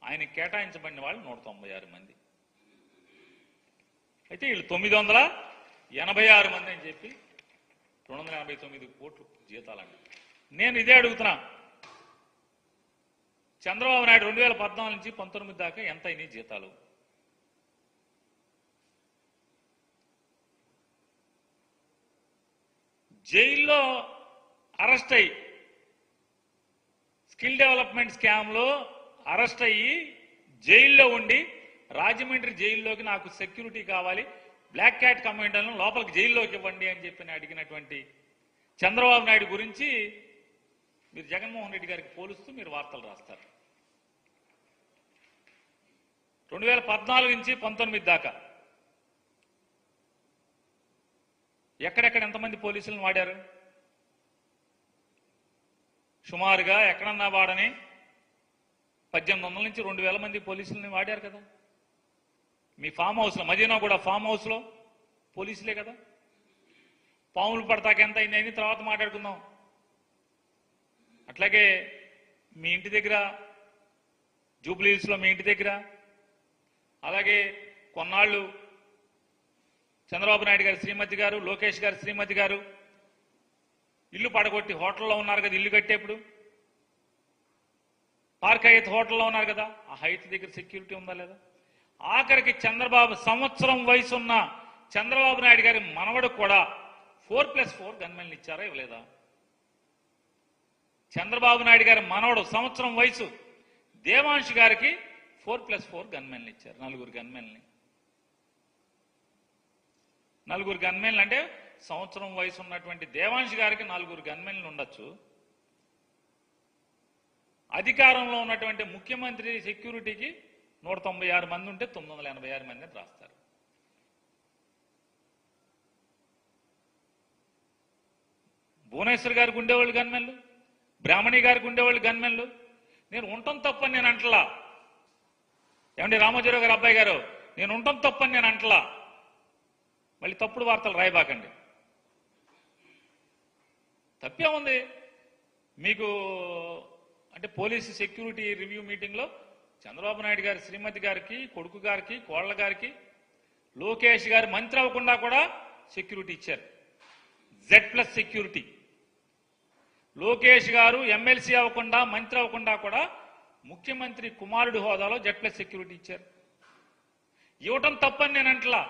ఆయన కేటాయించబడిన వాళ్ళు 196 మంది. అయితే వీళ్ళు 986 మంది అని చెప్పి 289 కోట్లు జీతాలండి. నేను ఇదే అడుగుతున్నా, చంద్రబాబు నాయుడు 2014 నుంచి 19 దాకా ఎంత అయినాయి జీతాలు? జైల్లో అరెస్ట్ అయ్యి స్కిల్ డెవలప్మెంట్ స్కామ్లో అరెస్ట్ అయ్యి జైల్లో ఉండి రాజమండ్రి జైల్లోకి నాకు సెక్యూరిటీ కావాలి, బ్లాక్ క్యాట్ కమాండర్లను లోపలికి జైల్లోకి ఇవ్వండి అని చెప్పి అడిగినటువంటి చంద్రబాబు నాయుడు గురించి మీరు జగన్మోహన్ రెడ్డి గారికి పోలుస్తూ మీరు వార్తలు రాస్తారు. 2014 నుంచి 19 దాకా ఎక్కడెక్కడ ఎంతమంది పోలీసులను వాడారు? సుమారుగా ఎక్కడన్నా వాడని 1800 నుంచి 2000 మంది పోలీసులని వాడారు కదా. మీ ఫామ్ హౌస్లో, మదీనా కూడా ఫామ్ హౌస్లో పోలీసులే కదా. పాములు పడతాక ఎంత అయిందని తర్వాత మాట్లాడుకుందాం. అట్లాగే మీ ఇంటి దగ్గర, జూబ్లీహిల్స్లో మీ ఇంటి దగ్గర, అలాగే కొన్నాళ్ళు చంద్రబాబు నాయుడు గారి శ్రీమతి గారు, లోకేష్ గారి శ్రీమతి గారు ఇల్లు పడగొట్టి హోటల్లో ఉన్నారు కదా, ఇల్లు కట్టేప్పుడు పార్క్ హైత్ హోటల్లో ఉన్నారు కదా, ఆ హైత్ దగ్గర సెక్యూరిటీ ఉందా లేదా? ఆఖరికి చంద్రబాబు సంవత్సరం వయసున్న చంద్రబాబు నాయుడు గారి మనవడు కూడా 4+4 గన్మెన్లు ఇచ్చారా ఇవ్వలేదా? చంద్రబాబు నాయుడు గారి మనవడు సంవత్సరం వయసు దేవాంశ్ గారికి 4+4 గన్మెన్లు ఇచ్చారు. 4 గన్మెన్లని. 4 గన్మెన్లు అంటే సంవత్సరం వయసు ఉన్నటువంటి దేవాంశ్ గారికి 4 గన్మెన్లు ఉండొచ్చు. అధికారంలో ఉన్నటువంటి ముఖ్యమంత్రి సెక్యూరిటీకి 196 మంది ఉంటే 986 మంది అని రాస్తారు. భువనేశ్వర్ గారికి ఉండేవాళ్ళు గన్మెన్లు, బ్రాహ్మణి గారికి ఉండేవాళ్ళు గన్మెన్లు. నేను ఉండటం తప్పని నేను అంటలా. ఏమండి రామోజీరావు గారు అబ్బాయి గారు, నేను ఉండటం తప్పని నేను అంటలా. మళ్ళీ తప్పుడు వార్తలు రాయబాకండి. తప్పే ఉంది మీకు అంటే పోలీసు సెక్యూరిటీ రివ్యూ మీటింగ్లో చంద్రబాబు నాయుడు గారి శ్రీమతి గారికి, కొడుకు గారికి, కోళ్ల గారికి, లోకేష్ గారి మంత్రి అవ్వకుండా కూడా సెక్యూరిటీ ఇచ్చారు. Z+ security. లోకేష్ గారు ఎమ్మెల్సీ అవ్వకుండా, మంత్రి అవ్వకుండా కూడా ముఖ్యమంత్రి కుమారుడి హోదాలో Z+ సెక్యూరిటీ ఇచ్చారు. ఇవ్వటం తప్పని నేను అంటలా,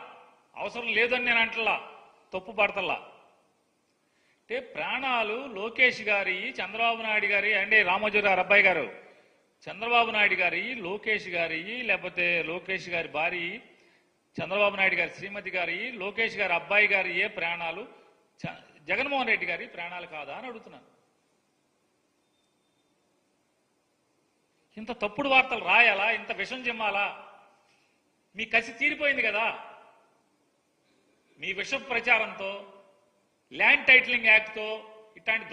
అవసరం లేదని నేను అంటలా, తప్పు పడతల్లా. అంటే ప్రాణాలు లోకేష్ గారి, చంద్రబాబు నాయుడు గారి, అంటే రామోజీరావు అబ్బాయి గారు, చంద్రబాబు నాయుడు గారి, లోకేష్ గారి, లేకపోతే లోకేష్ గారి భార్య, చంద్రబాబు నాయుడు గారి శ్రీమతి గారి, లోకేష్ గారి అబ్బాయి గారి ఏ ప్రాణాలు జగన్మోహన్ రెడ్డి గారి ప్రాణాలు కాదా అని అడుగుతున్నాను. ఇంత తప్పుడు వార్తలు రాయాలా? ఇంత విషం చిమ్మాలా? మీ కసి తీరిపోయింది కదా. మీ విష ప్రచారంతో, ల్యాండ్ టైటిలింగ్ యాక్ట్తో ఇట్లాంటి